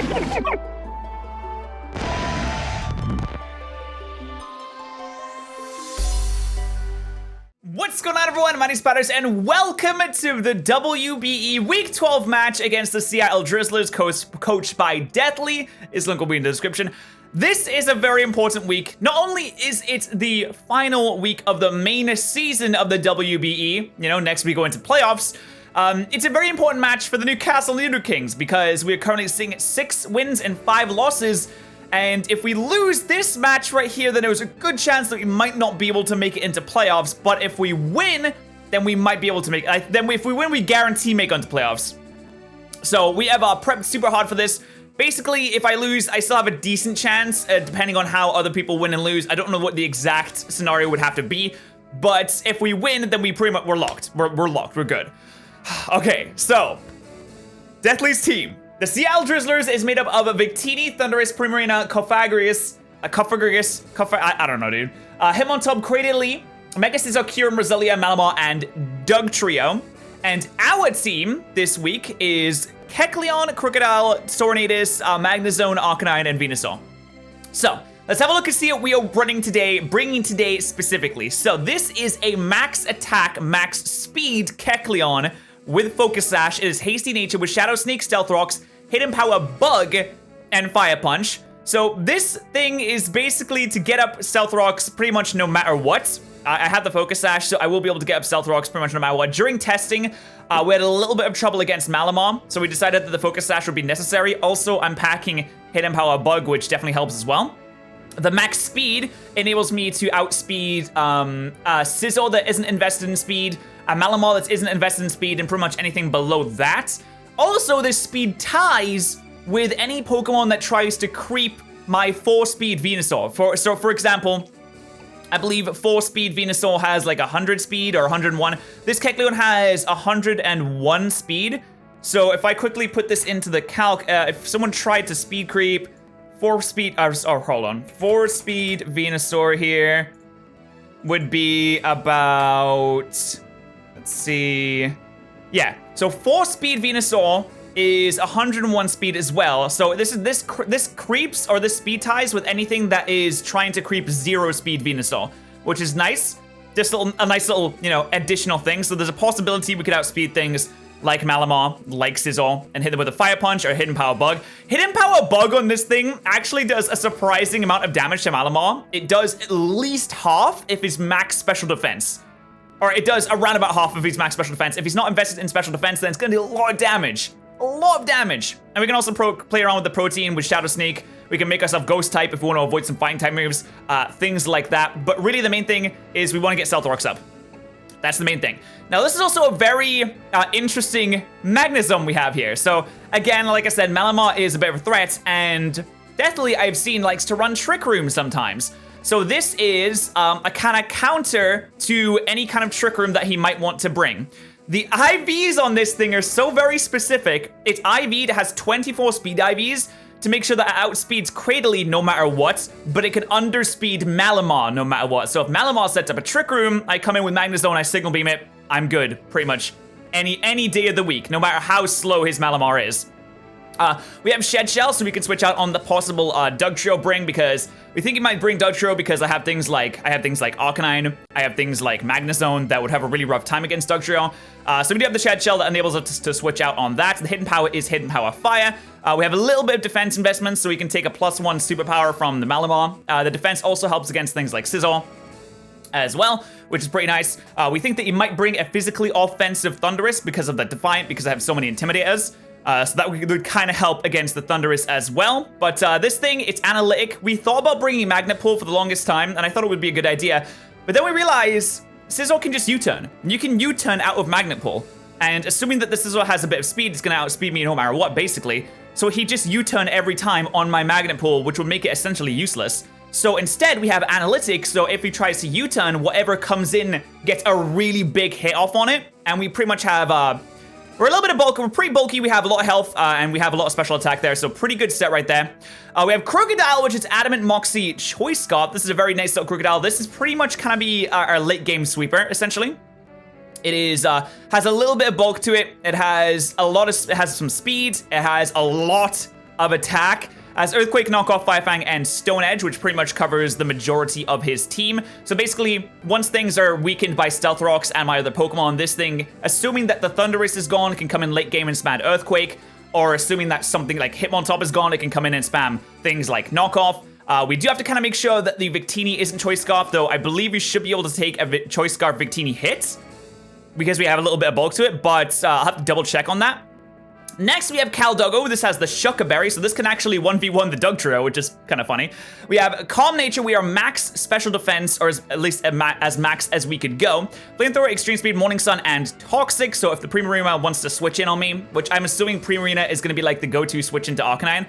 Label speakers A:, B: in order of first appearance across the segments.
A: What's going on, everyone? My name's Patterrz, and welcome to the WBE Week 12 match against the Seattle Drizzlers, coached by Deathly. His link will be in the description. This is a very important week. Not only is it the final week of the main season of the WBE, you know, next we go into playoffs, it's a very important match for the Newcastle Nidokings because we're currently seeing 6 wins and 5 losses. And if we lose this match right here, then there's a good chance that we might not be able to make it into playoffs. But if we win, then we might be able to make it. Then if we win, we guarantee make it into playoffs. So we have prepped super hard for this. Basically, if I lose, I still have a decent chance, depending on how other people win and lose. I don't know what the exact scenario would have to be. But if we win, then we're locked. We're locked. We're good. Okay, so Deathly's team. The Seattle Drizzlers is made up of Victini, Thunderous, Primarina, Cofagrius, I don't know, dude. Hitmontop, Krookodile, Mega Scizor, Kyurem, Roselia, Malamar, and Dugtrio. And our team this week is Kecleon, Krookodile, Tornadus, Magnezone, Arcanine, and Venusaur. So, let's have a look and see what we are bringing today specifically. So, this is a max attack, max speed Kecleon with Focus Sash. It is Hasty Nature with Shadow Sneak, Stealth Rocks, Hidden Power Bug, and Fire Punch. So this thing is basically to get up Stealth Rocks pretty much no matter what. I have the Focus Sash, so I will be able to get up Stealth Rocks pretty much no matter what. During testing, we had a little bit of trouble against Malamar, so we decided that the Focus Sash would be necessary. Also, I'm packing Hidden Power Bug, which definitely helps as well. The max speed enables me to outspeed Scizor that isn't invested in speed, a Malamar that isn't invested in speed, and pretty much anything below that. Also, this speed ties with any Pokemon that tries to creep my 4-speed Venusaur. So, for example, I believe 4-speed Venusaur has like 100 speed or 101. This Kecleon has 101 speed. So if I quickly put this into the calc, if someone tried to speed creep, 4-speed, hold on. 4-speed Venusaur here would be about, let's see. Yeah, so 4-speed Venusaur is 101 speed as well. So this creeps, or this speed ties with anything that is trying to creep 0-speed Venusaur, which is nice. Just a nice little, you know, additional thing. So there's a possibility we could outspeed things like Malamar, like Scizor, and hit them with a Fire Punch or Hidden Power Bug. Hidden Power Bug on this thing actually does a surprising amount of damage to Malamar. It does at least half if he's max special defense. Or it does around about half of his max special defense. If he's not invested in special defense, then it's gonna do a lot of damage. A lot of damage. And we can also play around with the protein with Shadow Sneak. We can make ourselves Ghost type if we want to avoid some fighting type moves, things like that. But really the main thing is we want to get Stealth Rocks up. That's the main thing. Now, this is also a very interesting Magnezone we have here. So, again, like I said, Malamar is a bit of a threat, and Deathly, I've seen, likes to run Trick Room sometimes. So this is a kind of counter to any kind of Trick Room that he might want to bring. The IVs on this thing are so very specific. It's IV that has 24 speed IVs to make sure that it outspeeds Krookodile no matter what, but it can underspeed Malamar no matter what. So if Malamar sets up a Trick Room, I come in with Magnezone, I Signal Beam it, I'm good, pretty much any day of the week, no matter how slow his Malamar is. We have Shed Shell, so we can switch out on the possible Dugtrio bring, because we think he might bring Dugtrio because I have things like Arcanine, I have things like Magnezone that would have a really rough time against Dugtrio. So we do have the Shed Shell that enables us to switch out on that. The Hidden Power is Hidden Power Fire. We have a little bit of defense investments, so we can take a +1 superpower from the Malamar. The defense also helps against things like Scizor as well, which is pretty nice. We think that he might bring a physically offensive Thunderous because of the Defiant, because I have so many Intimidators. So that would kind of help against the Thunderous as well. But this thing, it's analytic. We thought about bringing Magnet Pull for the longest time, and I thought it would be a good idea. But then we realized Scizor can just U-turn. You can U-turn out of Magnet Pull. And assuming that the Scizor has a bit of speed, it's going to outspeed me no matter what, basically. So he just U-turn every time on my Magnet Pull, which would make it essentially useless. So instead, we have Analytics, so if he tries to U-turn, whatever comes in gets a really big hit off on it. And we pretty much have, we're a little bit of bulk, we're pretty bulky, we have a lot of health, and we have a lot of special attack there, so pretty good set right there. We have Krookodile, which is Adamant Moxie Choice Scarf. This is a very nice little Krookodile. This is pretty much kind of be our late game sweeper, essentially. It is, has a little bit of bulk to it. It has a lot of, it has some speed. It has a lot of attack as Earthquake, Knockoff, Fire Fang, and Stone Edge, which pretty much covers the majority of his team. So basically, once things are weakened by Stealth Rocks and my other Pokemon, this thing, assuming that the Thundurus is gone, can come in late game and spam Earthquake, or assuming that something like Hitmontop is gone, it can come in and spam things like Knockoff. We do have to kind of make sure that the Victini isn't Choice Scarf, though I believe we should be able to take a Choice Scarf Victini hit, because we have a little bit of bulk to it, but I'll have to double check on that. Next, we have Caldoggo. This has the Shucca Berry, so this can actually 1v1 the Doug Trio, which is kind of funny. We have Calm Nature. We are max special defense, or at least as max as we could go. Flamethrower, Extreme Speed, Morning Sun, and Toxic. So if the Primarina wants to switch in on me, which I'm assuming Primarina is going to be like the go-to switch into Arcanine,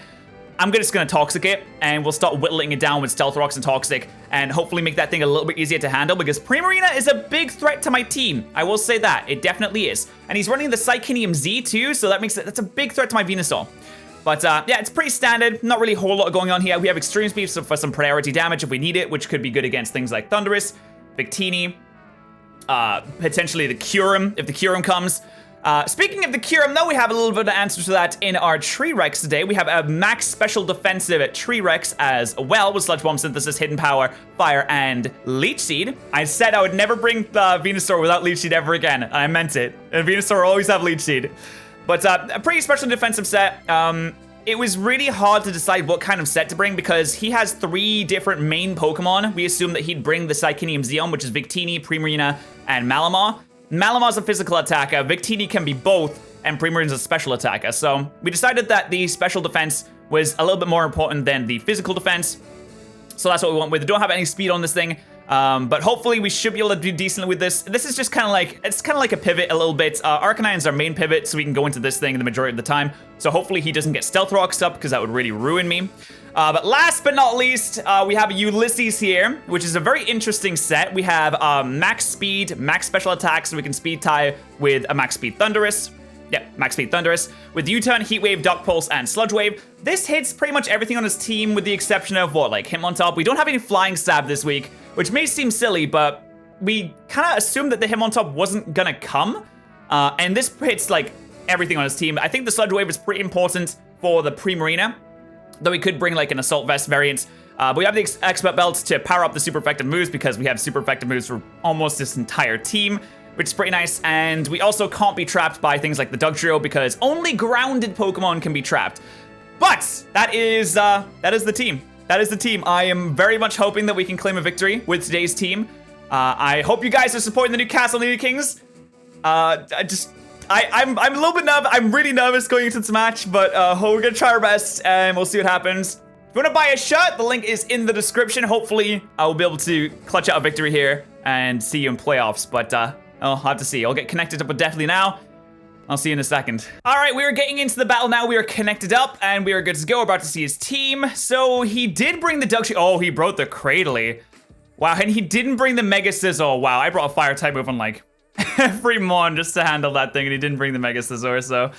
A: I'm just going to Toxic it, and we'll start whittling it down with Stealth Rocks and Toxic, and hopefully make that thing a little bit easier to handle, because Primarina is a big threat to my team. I will say that. It definitely is. And he's running the Psychinium Z too, so that's a big threat to my Venusaur. But yeah, it's pretty standard. Not really a whole lot going on here. We have Extreme Speed for some priority damage if we need it, which could be good against things like Thundurus, Victini, potentially the Kyurem, if the Kyurem comes. Speaking of the Kyurem, though, we have a little bit of answers to that in our Tree Rex today. We have a max special defensive at Tree Rex as well, with Sludge Bomb, Synthesis, Hidden Power, Fire, and Leech Seed. I said I would never bring Venusaur without Leech Seed ever again, and I meant it. And Venusaur will always have Leech Seed. But a pretty special defensive set. It was really hard to decide what kind of set to bring because he has 3 different main Pokemon. We assumed that he'd bring the Psychinium Xeon, which is Victini, Primarina, and Malamar. Malamar's a physical attacker, Victini can be both, and Primarina's a special attacker. So we decided that the special defense was a little bit more important than the physical defense. So that's what we went with. We don't have any speed on this thing, but hopefully we should be able to do decently with this. This is just kind of like a pivot a little bit. Arcanine's our main pivot, so we can go into this thing the majority of the time. So hopefully he doesn't get Stealth Rocks up, because that would really ruin me. But last but not least, we have Ulysses here, which is a very interesting set. We have max speed, max special attack, so we can speed tie with a max speed Thundurus. Yep, max speed Thundurus. With U-Turn, Heat Wave, Dark Pulse, and Sludge Wave. This hits pretty much everything on his team with the exception of what, like Hitmontop. We don't have any Flying Stab this week, which may seem silly, but we kind of assumed that the Hitmontop wasn't gonna come. And this hits like everything on his team. I think the Sludge Wave is pretty important for the Primarina, though we could bring like an Assault Vest variant. But we have the Expert Belt to power up the super effective moves because we have super effective moves for almost this entire team, which is pretty nice. And we also can't be trapped by things like the Doug Trio because only grounded Pokemon can be trapped. But that is the team. That is the team. I am very much hoping that we can claim a victory with today's team. I hope you guys are supporting the Newcastle Nidokings. I'm a little bit nervous. I'm really nervous going into this match, but we're gonna try our best and we'll see what happens. If you want to buy a shirt, the link is in the description. Hopefully, I will be able to clutch out a victory here and see you in playoffs. But I'll have to see. I'll get connected up with Deathly now. I'll see you in a second. All right, we are getting into the battle now. We are connected up and we are good to go. We're about to see his team. So he did bring the Doug. Oh, he brought the Krookodile. Wow, and he didn't bring the Mega Scizor. Wow, I brought a fire type move on like every mon just to handle that thing, and he didn't bring the Mega Scizor, so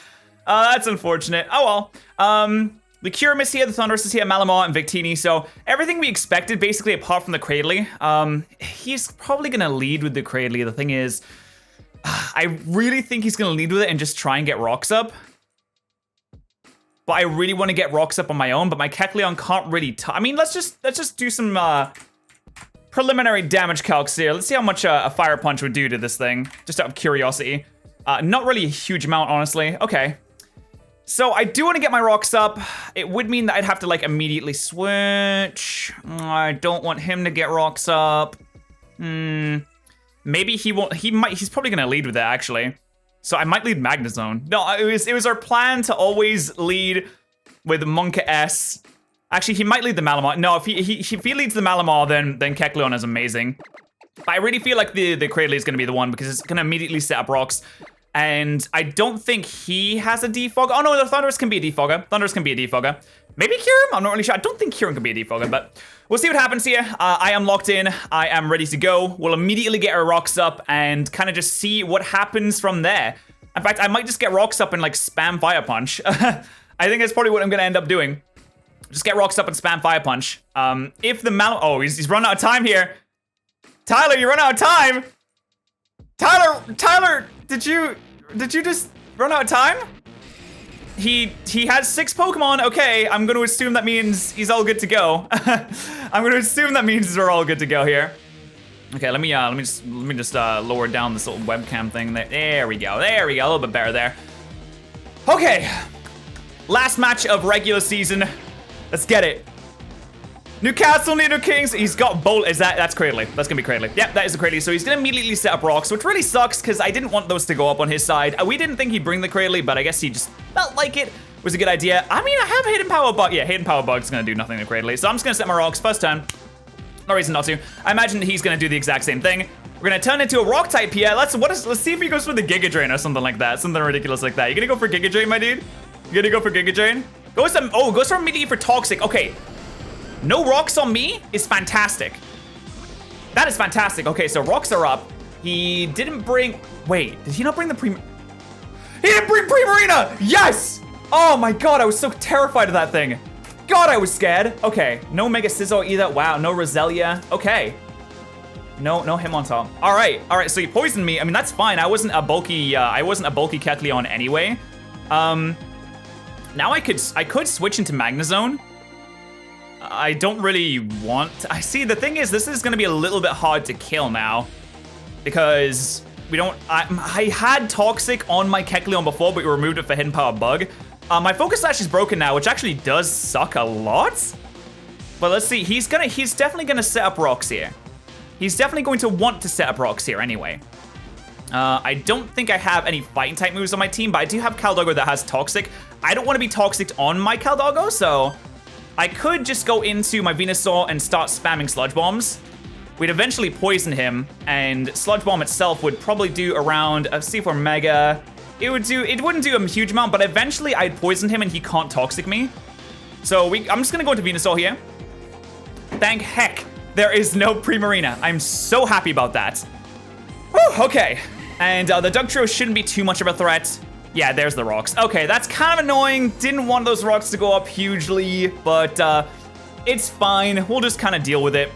A: that's unfortunate. Oh well. The Kyurem is here, the Thundurus is here, Malamar and Victini, so everything we expected basically apart from the Krookodile. He's probably gonna lead with the Krookodile. The thing is, I really think he's gonna lead with it and just try and get rocks up. But I really want to get rocks up on my own, but my Kecleon can't really I mean, let's just do some preliminary damage calcs here. Let's see how much a Fire Punch would do to this thing, just out of curiosity. Not really a huge amount, honestly. Okay. So I do want to get my rocks up. It would mean that I'd have to like immediately switch. I don't want him to get rocks up. Maybe he won't. He's probably gonna lead with it actually. So I might lead Magnezone. No, it was our plan to always lead with Monka S. Actually, he might lead the Malamar. No, if he leads the Malamar, then Kecleon is amazing. But I really feel like the Krookodile is gonna be the one because it's gonna immediately set up rocks. And I don't think he has a defogger. Oh no, the Thundurus can be a defogger. Thundurus can be a defogger. Maybe Kyurem? I'm not really sure. I don't think Kyurem can be a defogger, but we'll see what happens here. I am locked in. I am ready to go. We'll immediately get our rocks up and kind of just see what happens from there. In fact, I might just get rocks up and like spam Fire Punch. I think that's probably what I'm gonna end up doing. Just get rocks up and spam Fire Punch. If the oh, he's run out of time here. Tyler, you run out of time. Tyler, did you just run out of time? he has 6 Pokemon. Okay, I'm going to assume that means he's all good to go. I'm going to assume that means we're all good to go here. Okay, let me just lower down this little webcam thing. There we go. There we go. A little bit better there. Okay. Last match of regular season. Let's get it. Newcastle Nidokings. He's got Bolt. That's Krookodile. That's gonna be Krookodile. Yep, that is the Krookodile. So he's gonna immediately set up rocks, which really sucks because I didn't want those to go up on his side. We didn't think he'd bring the Krookodile, but I guess he just felt like it was a good idea. I mean, I have Hidden Power Bug. Yeah, Hidden Power Bug's gonna do nothing to Krookodile. So I'm just gonna set my rocks first turn. No reason not to. I imagine he's gonna do the exact same thing. We're gonna turn into a rock type here. Let's see if he goes for the Giga Drain or something like that. Something ridiculous like that. You gonna go for Giga Drain, my dude? You gonna go for Giga Drain? Goes for immediately for Toxic. Okay. No rocks on me is fantastic. That is fantastic. Okay, so rocks are up. He didn't bring... Wait, did he not bring the He didn't bring Primarina! Yes! Oh my god, I was so terrified of that thing. God, I was scared. Okay, no Mega Scizor either. Wow, no Roselia. Okay. No him on top. All right, so he poisoned me. I mean, that's fine. I wasn't a bulky Kecleon anyway. Now I could switch into Magnezone. I don't really want to. I see, the thing is, this is gonna be a little bit hard to kill now because I had Toxic on my Kecleon before, but we removed it for Hidden Power Bug. My Focus Sash is broken now, which actually does suck a lot. But let's see, he's definitely gonna set up rocks here. He's definitely going to want to set up rocks here anyway. I don't think I have any fighting type moves on my team, but I do have Caldoggo that has Toxic. I don't want to be Toxic on my Caldoggo, so I could just go into my Venusaur and start spamming Sludge Bombs. We'd eventually poison him, and Sludge Bomb itself would probably do around a C4 Mega. It wouldn't do a huge amount, but eventually I'd poison him and he can't Toxic me. So I'm just gonna go into Venusaur here. Thank heck, there is no Primarina. I'm so happy about that. Whew, okay, and the Dugtrio shouldn't be too much of a threat. Yeah, there's the rocks. Okay, that's kind of annoying. Didn't want those rocks to go up hugely, but it's fine. We'll just kind of deal with it.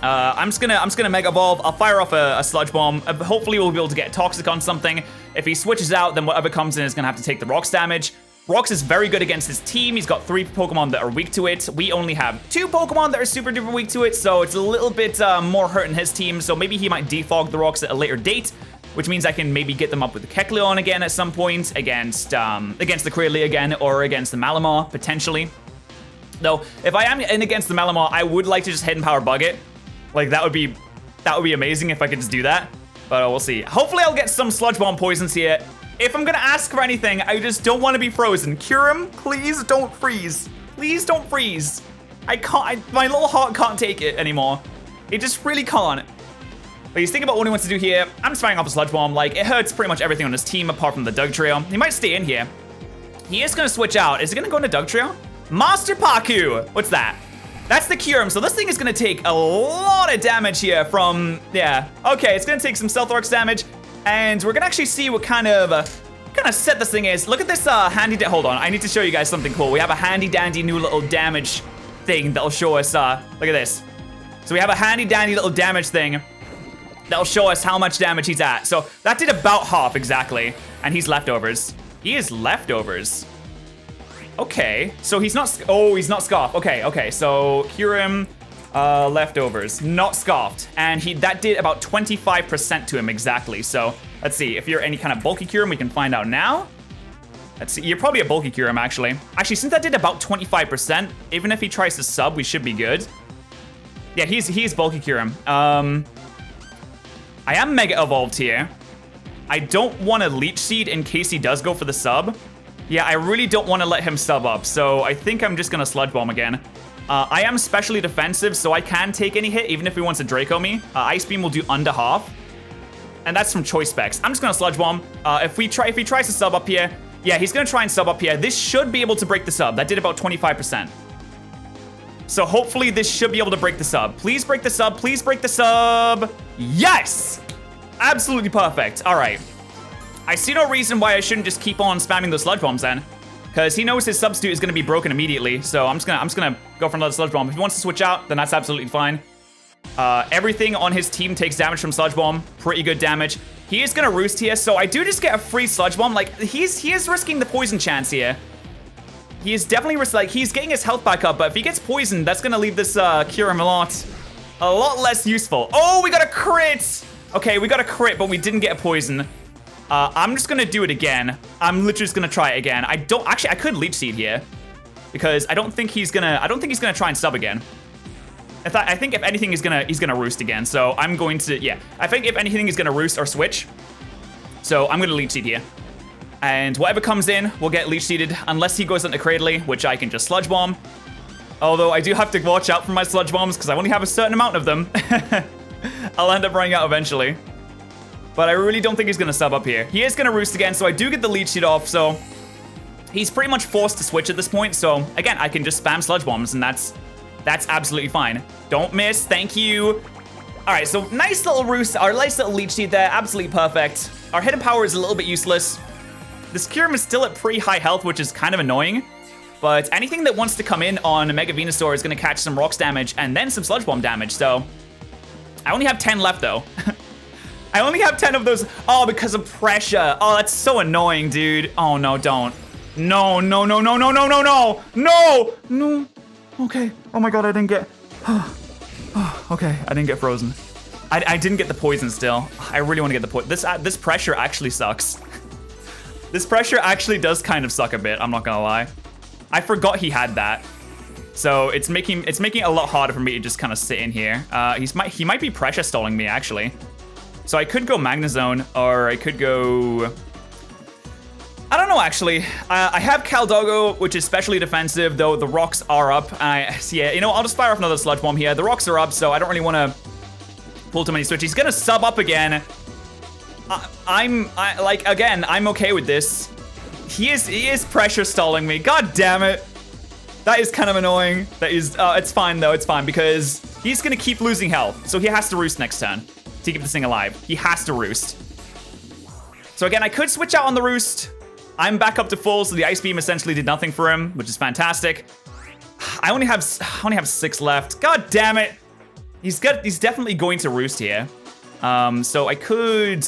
A: I'm just gonna Mega Evolve. I'll fire off a Sludge Bomb. Hopefully we'll be able to get Toxic on something. If he switches out, then whatever comes in is gonna have to take the rocks damage. Rocks is very good against his team. He's got 3 Pokemon that are weak to it. We only have 2 Pokemon that are super duper weak to it, so it's a little bit more hurting his team. So maybe he might defog the rocks at a later date, which means I can maybe get them up with the Kecleon again at some point against the Krookodile again, or against the Malamar potentially. Though if I am in against the Malamar, I would like to just Hidden Power Bug it. Like that would be amazing if I could just do that. But we'll see. Hopefully I'll get some Sludge Bomb poisons here. If I'm gonna ask for anything, I just don't want to be frozen. Kyurem, please don't freeze. Please don't freeze. I can't. My little heart can't take it anymore. It just really can't. But he's thinking about what he wants to do here. I'm just firing off a Sludge Bomb. Like, it hurts pretty much everything on his team apart from the Dugtrio. He might stay in here. He is gonna switch out. Is he gonna go into Dugtrio? Master Paku. What's that? That's the Kyurem. So this thing is gonna take a lot of damage here from, yeah. Okay, it's gonna take some Stealth Rocks damage. And we're gonna actually see what kind of set this thing is. Look at this handy, hold on. I need to show you guys something cool. We have a handy dandy new little damage thing that'll show us, look at this. So we have a handy dandy little damage thing that'll show us how much damage he's at. So that did about half exactly. And he's leftovers. He is leftovers. Okay, so he's not, oh, he's not Scarf. Okay, so Kyurem, leftovers, not Scarfed. And that did about 25% to him exactly. So let's see, if you're any kind of bulky Kyurem, we can find out now. Let's see, you're probably a bulky Kyurem actually. Actually, since that did about 25%, even if he tries to sub, we should be good. Yeah, he's bulky Kyurem. I am Mega Evolved here. I don't want to Leech Seed in case he does go for the sub. Yeah, I really don't want to let him sub up, so I think I'm just going to Sludge Bomb again. I am specially defensive, so I can take any hit, even if he wants to Draco me. Ice Beam will do under half. And that's from Choice Specs. I'm just going to Sludge Bomb. If he tries to sub up here, yeah, he's going to try and sub up here. This should be able to break the sub. That did about 25%. So hopefully this should be able to break the sub. Please break the sub. Please break the sub. Yes! Absolutely perfect. All right. I see no reason why I shouldn't just keep on spamming those Sludge Bombs then. Because he knows his substitute is going to be broken immediately. So I'm just gonna go for another Sludge Bomb. If he wants to switch out, then that's absolutely fine. Everything on his team takes damage from Sludge Bomb. Pretty good damage. He is gonna roost here, so I do just get a free Sludge Bomb. Like, he is risking the poison chance here. He is definitely he's getting his health back up, but if he gets poisoned, that's gonna leave this Kyurem a lot less useful. Oh, we got a crit! Okay, we got a crit, but we didn't get a poison. I'm just gonna do it again. I'm literally just gonna try it again. I could Leech Seed here, because I don't think he's gonna try and sub again. I think if anything, he's gonna roost again. So I'm going to, yeah. I think if anything, he's gonna roost or switch. So I'm gonna Leech Seed here. And whatever comes in, will get Leech Seeded, unless he goes into Krookodile, which I can just Sludge Bomb. Although I do have to watch out for my Sludge Bombs, because I only have a certain amount of them. I'll end up running out eventually. But I really don't think he's gonna sub up here. He is gonna roost again, so I do get the Leech Seed off, so he's pretty much forced to switch at this point. So again, I can just spam Sludge Bombs, and that's absolutely fine. Don't miss, thank you. All right, so nice little roost, our nice little Leech Seed there, absolutely perfect. Our hidden power is a little bit useless. This Kyurem is still at pretty high health, which is kind of annoying. But anything that wants to come in on Mega Venusaur is gonna catch some Rocks damage and then some Sludge Bomb damage, so. I only have 10 left though. I only have 10 of those. Oh, because of pressure. Oh, that's so annoying, dude. Oh no, don't. No, no, no, no, no, no, no, no. No, no. Okay. Oh my god, I didn't get. Okay, I didn't get frozen. I didn't get the poison still. I really want to get the poison. This pressure actually sucks. This pressure actually does kind of suck a bit, I'm not gonna lie. I forgot he had that. So it's making it a lot harder for me to just kind of sit in here. He might be pressure stalling me actually. So I could go Magnezone, or I could go. I don't know actually. I have Caldogo, which is specially defensive, though the rocks are up. Yeah, you know, I'll just fire off another Sludge Bomb here. The rocks are up, so I don't really want to pull too many switches. He's gonna sub up again. Again, I'm okay with this. He is pressure stalling me. God damn it. That is kind of annoying. That is, it's fine though, it's fine, because he's gonna keep losing health. So he has to roost next turn to keep this thing alive. He has to roost. So again, I could switch out on the roost. I'm back up to full, so the Ice Beam essentially did nothing for him, which is fantastic. I only have 6 left. God damn it. He's definitely going to roost here. So I could,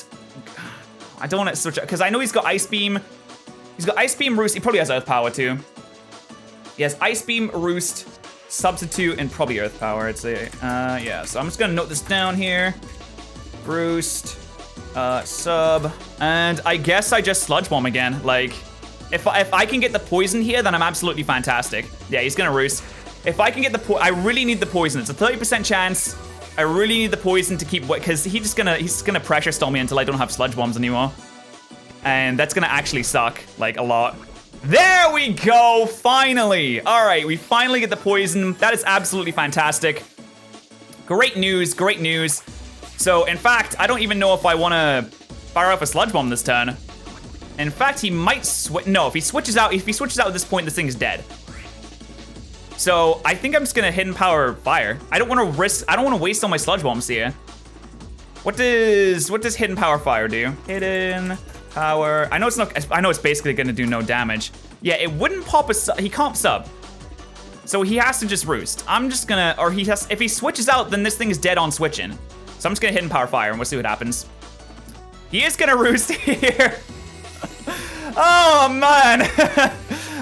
A: I don't want to switch out, because I know he's got Ice Beam. He's got Ice Beam, Roost. He probably has Earth Power too. He has Ice Beam, Roost, Substitute, and probably Earth Power, I'd say. Yeah, so I'm just gonna note this down here. Roost, Sub, and I guess I just Sludge Bomb again. Like, if I can get the poison here, then I'm absolutely fantastic. Yeah, he's gonna Roost. If I can get the I really need the poison. It's a 30% chance. I really need the poison to keep, because he's gonna pressure stall me until I don't have Sludge Bombs anymore. And that's gonna actually suck, like, a lot. There we go, finally. All right, we finally get the poison. That is absolutely fantastic. Great news, great news. So, in fact, I don't even know if I want to fire off a Sludge Bomb this turn. In fact, he might switch. No, if he switches out at this point, this thing is dead. So, I think I'm just gonna Hidden Power Fire. I don't want to waste all my Sludge Bombs here. What does Hidden Power Fire do? Hidden Power. I know it's basically gonna do no damage. Yeah, it wouldn't pop a sub. He can't sub. So he has to just Roost. I'm just gonna, or he has, if he switches out, then this thing is dead on switching. So I'm just gonna Hidden Power Fire and we'll see what happens. He is gonna Roost here. Oh man.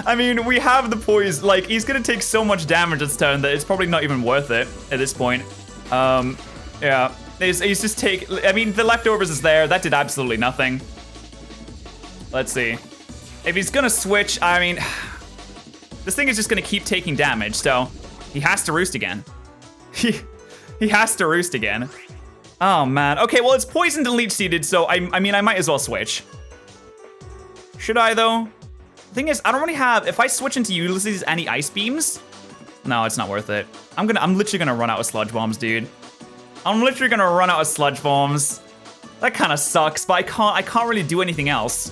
A: I mean, we have the poise. Like, he's gonna take so much damage this turn that it's probably not even worth it at this point. Yeah. He's just I mean, the leftovers is there. That did absolutely nothing. Let's see. If he's gonna switch, I mean, this thing is just gonna keep taking damage, so he has to Roost again. He has to Roost again. Oh man. Okay, well, it's poisoned and Leech Seeded, so I mean, I might as well switch. Should I though? The thing is, I don't really have, if I switch into Ulysses, any Ice Beams? No, it's not worth it. I'm literally gonna run out of Sludge Bombs, dude. I'm literally gonna run out of Sludge Bombs. That kind of sucks, but I can't really do anything else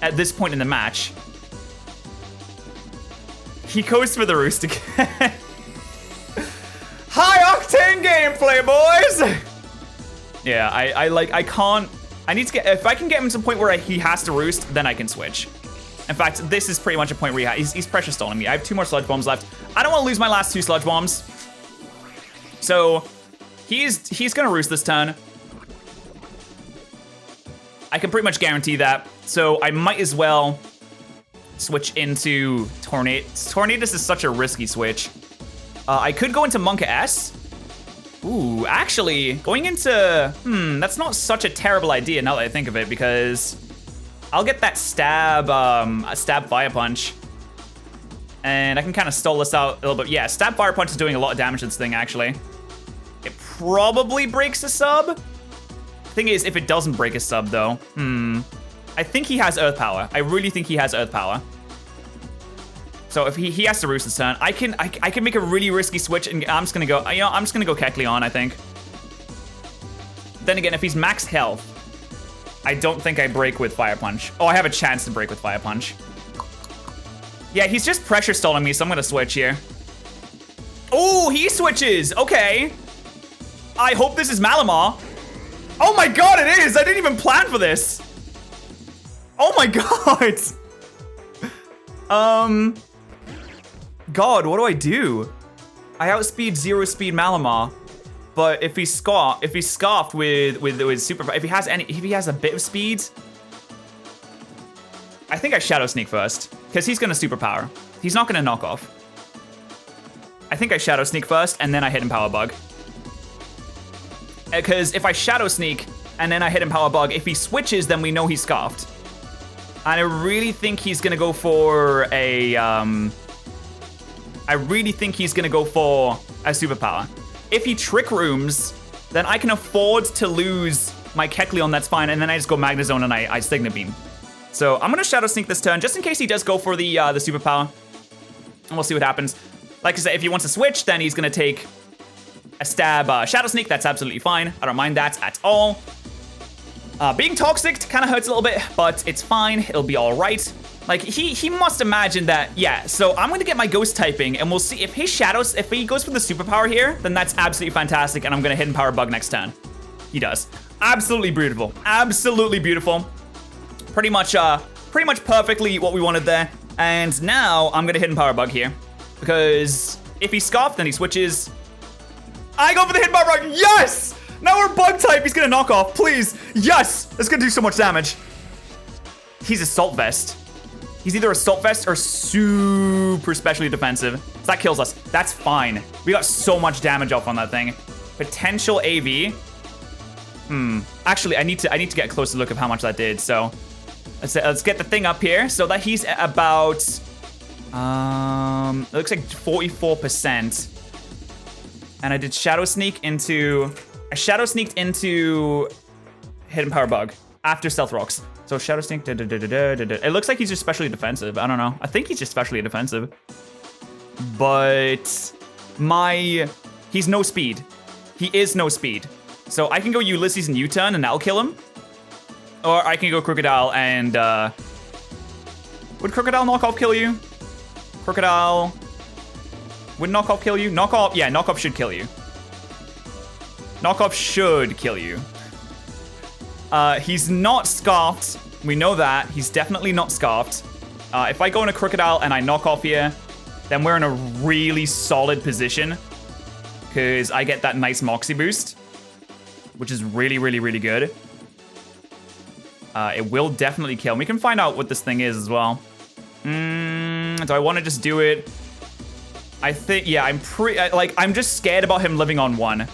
A: at this point in the match. He goes for the Roost again. High octane gameplay, boys! Yeah, I can't, I need to get, if I can get him to the point where he has to Roost, then I can switch. In fact, this is pretty much a point where he's pressure stalling me. I have 2 more Sludge Bombs left. I don't want to lose my last 2 Sludge Bombs. So, he's gonna Roost this turn. I can pretty much guarantee that. So I might as well switch into Tornadus. Tornadus is such a risky switch. I could go into Monka S. Ooh, actually, going into... that's not such a terrible idea now that I think of it, because I'll get that stab, stab Fire Punch. And I can kind of stall this out a little bit. Yeah, stab Fire Punch is doing a lot of damage to this thing, actually. It probably breaks a sub. Thing is, if it doesn't break a sub, though, I think he has Earth Power. I really think he has Earth Power. So if he has to roost his turn, I can make a really risky switch, and I'm just gonna go. I'm just gonna go Kecleon, I think. Then again, if he's max health, I don't think I break with Fire Punch. Oh, I have a chance to break with Fire Punch. Yeah, he's just pressure stalling me, so I'm gonna switch here. Oh, he switches. Okay. I hope this is Malamar. Oh my god, it is! I didn't even plan for this. Oh my god. God, what do I do? I outspeed 0 speed Malamar, but if he's scarfed with super, if he has a bit of speed, I think I Shadow Sneak first, because he's gonna superpower. He's not gonna knock off. I think I Shadow Sneak first, and then I hit him Power Bug. Because if I Shadow Sneak and then I hit him Power Bug, if he switches, then we know he's scarfed. And I really think he's gonna go for a superpower. If he Trick Rooms, then I can afford to lose my Kecleon, that's fine, and then I just go Magnezone and I Signet Beam. So I'm gonna Shadow Sneak this turn, just in case he does go for the superpower. And we'll see what happens. Like I said, if he wants to switch, then he's gonna take a stab Shadow Sneak. That's absolutely fine. I don't mind that at all. Being toxic kind of hurts a little bit, but it's fine. It'll be all right. Like, he must imagine that, yeah. So I'm going to get my Ghost typing, and we'll see if his Shadows, if he goes for the superpower here, then that's absolutely fantastic, and I'm going to hit him Power Bug next turn. He does. Absolutely beautiful. Absolutely beautiful. Pretty much perfectly what we wanted there. And now I'm going to hit him Power Bug here, because if he's scarfed, then he switches. I go for the hit Power Bug. Yes! Now we're Bug type. He's gonna knock off, please. Yes! That's gonna do so much damage. He's Assault Vest. He's either Assault Vest or super specially defensive. So that kills us. That's fine. We got so much damage off on that thing. Potential AV. Actually, I need to get a closer look of how much that did. So let's get the thing up here. So that he's at about it looks like 44%. And I did Shadow Sneak into... I Shadow Sneaked into Hidden Power Bug after Stealth Rocks. So Shadow Sneak, it looks like he's just specially defensive. I don't know. I think he's just specially defensive. But he's no speed. He is no speed. So I can go Ulysses and U-turn and that'll kill him. Or I can go Krookodile and, would Krookodile knockoff kill you? Krookodile, would knockoff kill you? Knockoff, yeah, knockoff should kill you. Knockoff should kill you. He's not scarfed. We know that. He's definitely not scarfed. If I go in a Krookodile and I knock off here, then we're in a really solid position. Because I get that nice Moxie boost. Which is really, really, really good. It will definitely kill. We can find out what this thing is as well. Do I want to just do it? I think, yeah, I'm just scared about him living on 1.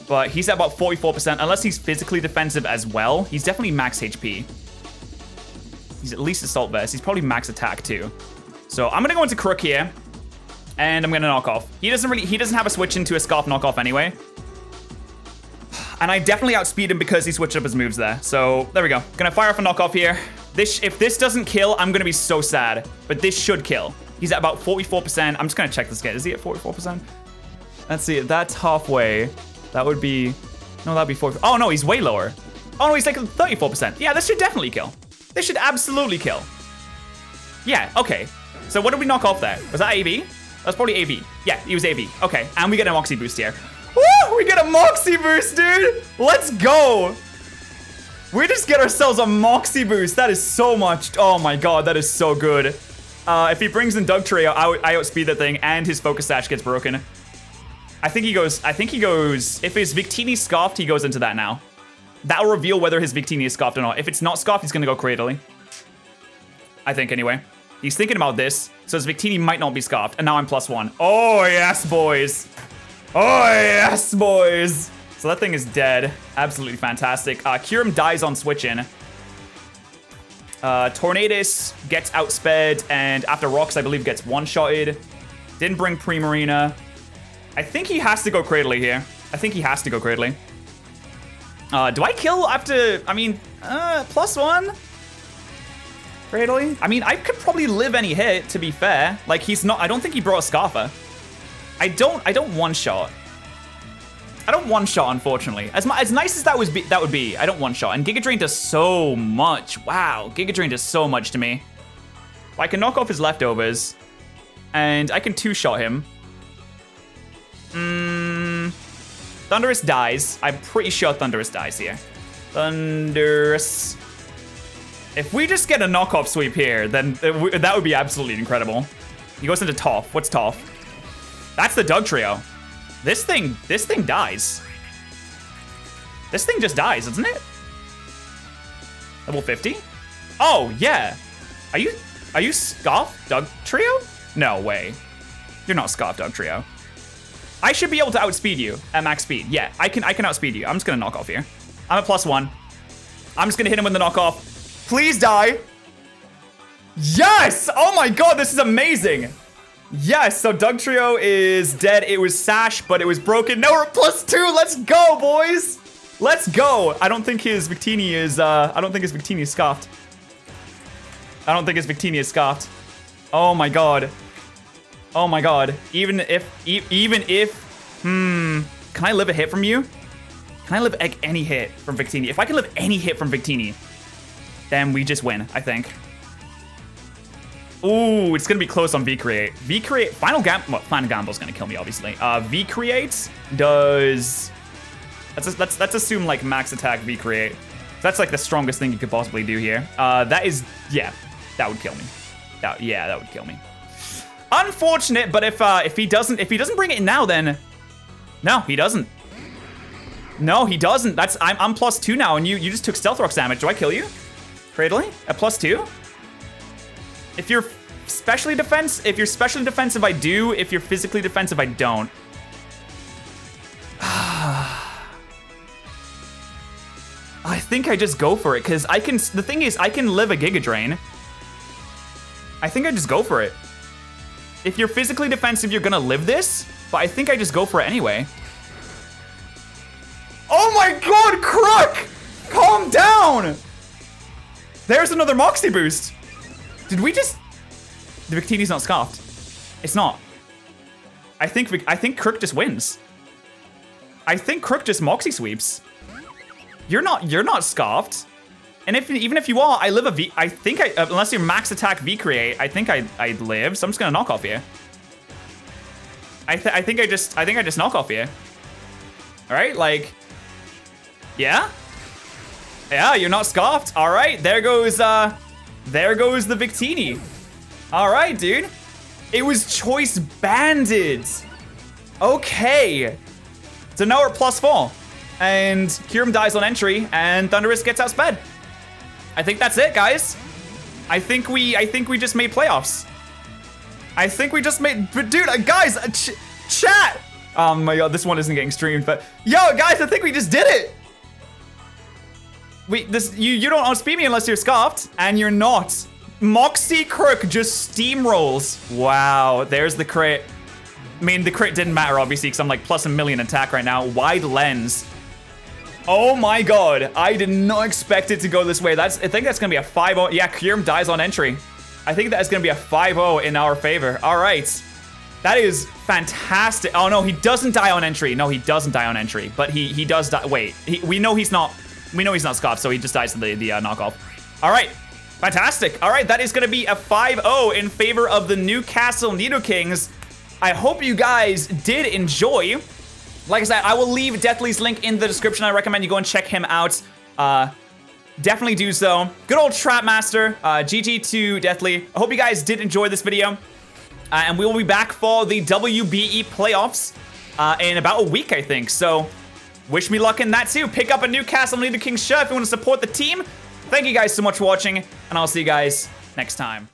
A: But he's at about 44%, unless he's physically defensive as well. He's definitely max HP. He's at least Assault Vest. He's probably max attack too. So I'm gonna go into Crook here, and I'm gonna knock off. He doesn't have a switch into a Scarf knockoff anyway. And I definitely outspeed him because he switched up his moves there. So there we go. Gonna fire off a knockoff here. If this doesn't kill, I'm gonna be so sad. But this should kill. He's at about 44%. I'm just gonna check this guy. Is he at 44%? Let's see. That's halfway. That would be... No, that'd be 40. Oh, no, he's way lower. Oh, no, he's like 34%. Yeah, this should definitely kill. This should absolutely kill. Yeah, okay. So what did we knock off there? Was that AV? That's probably AV. Yeah, he was AV. Okay, and we get a Moxie boost here. Woo! We get a Moxie boost, dude! Let's go! We just get ourselves a Moxie boost. That is so much. Oh my god, that is so good. If he brings in Dugtray, I outspeed that thing, and his Focus Sash gets broken. I think he goes, if his Victini scarfed, he goes into that now. That'll reveal whether his Victini is scoffed or not. If it's not scoffed, he's gonna go Krookodile. I think, anyway. He's thinking about this, so his Victini might not be scoffed, and now I'm +1. Oh, yes, boys. Oh, yes, boys. So that thing is dead. Absolutely fantastic. Kyurem dies on switch-in. Tornadus gets outsped, and after rocks, I believe, gets one-shotted. Didn't bring Primarina. I think he has to go Krookodile here. I think he has to go Krookodile. Do I kill after, I mean, +1? Krookodile? I mean, I could probably live any hit, to be fair. Like, he's not, I don't think he brought a Scarfer. I don't one-shot. I don't one-shot, unfortunately. As nice as that would be, I don't one-shot. And Giga Drain does so much. Wow, Giga Drain does so much to me. I can knock off his leftovers, and I can two-shot him. Thunderous dies. I'm pretty sure Thunderous dies here. Thunderous. If we just get a knockoff sweep here, then that would be absolutely incredible. He goes into Toph. What's Toph? That's the Doug Trio. This thing dies. This thing just dies, isn't it? Level 50? Oh, yeah. Are you Scoff Doug Trio? No way. You're not Scoff Doug Trio. I should be able to outspeed you at max speed. Yeah, I can outspeed you. I'm just gonna knock off here. I'm at +1. I'm just gonna hit him with the knockoff. Please die. Yes! Oh my god, this is amazing. Yes, so Doug Trio is dead. It was Sash, but it was broken. Now we're at +2. Let's go, boys. Let's go. I don't think his Victini is, I don't think his Victini is scoffed. I don't think his Victini is scoffed. Oh my god. Oh my god. Even if, can I live a hit from you? Can I live any hit from Victini? If I can live any hit from Victini, then we just win, I think. Ooh, it's gonna be close on V-Create. V-Create, Final Gamble's gonna kill me, obviously. V-Create does, let's assume like max attack V-Create. That's like the strongest thing you could possibly do here. That is, yeah, that would kill me. Yeah, that would kill me. Unfortunate, but if he doesn't bring it in now, then no, he doesn't. No, he doesn't. I'm +2 now, and you just took Stealth Rocks damage. Do I kill you? Krookodile at +2? If you're specially defensive, I do. If you're physically defensive, I don't. I think I just go for it, because I can, the thing is, I can live a Giga Drain. I think I just go for it. If you're physically defensive, you're gonna live this, but I think I just go for it anyway. Oh my god, Crook! Calm down! There's another Moxie boost. Did we just... The Victini's not scoffed. It's not. I think Crook just wins. I think Crook just Moxie sweeps. You're not scoffed. And even if you are, I live a V. I think unless you're max attack V create, I think I live. So I'm just gonna knock off here. I think I just knock off here. All right, like, yeah, you're not scoffed. All right, there goes the Victini. All right, dude. It was choice banded. Okay. So now we're at +4. And Kyurem dies on entry, and Thunderous gets outsped. I think that's it, guys. I think we just made playoffs. I think we just made, but dude, guys, chat. Oh my god, this one isn't getting streamed, but yo, guys, I think we just did it. You don't outspeed me unless you're scoffed, and you're not. Moxie Crook just steamrolls. Wow, there's the crit. I mean, the crit didn't matter, obviously, because I'm like +1,000,000 attack right now. Wide lens. Oh my god, I did not expect it to go this way. I think that's gonna be a 5-0. Yeah, Kyurem dies on entry. I think that's gonna be a 5-0 in our favor. All right, that is fantastic. Oh no, he doesn't die on entry. No, he doesn't die on entry, but he does die. Wait, we know he's not scoffed, so he just dies to the knockoff. All right, fantastic. All right, that is gonna be a 5-0 in favor of the Newcastle Nidokings. I hope you guys did enjoy. Like I said, I will leave Deathly's link in the description. I recommend you go and check him out. Definitely do so. Good old Trap Master. GG to Deathly. I hope you guys did enjoy this video. And we will be back for the WBE playoffs in about a week, I think. So wish me luck in that too. Pick up a Newcastle Nidokings shirt if you want to support the team. Thank you guys so much for watching, and I'll see you guys next time.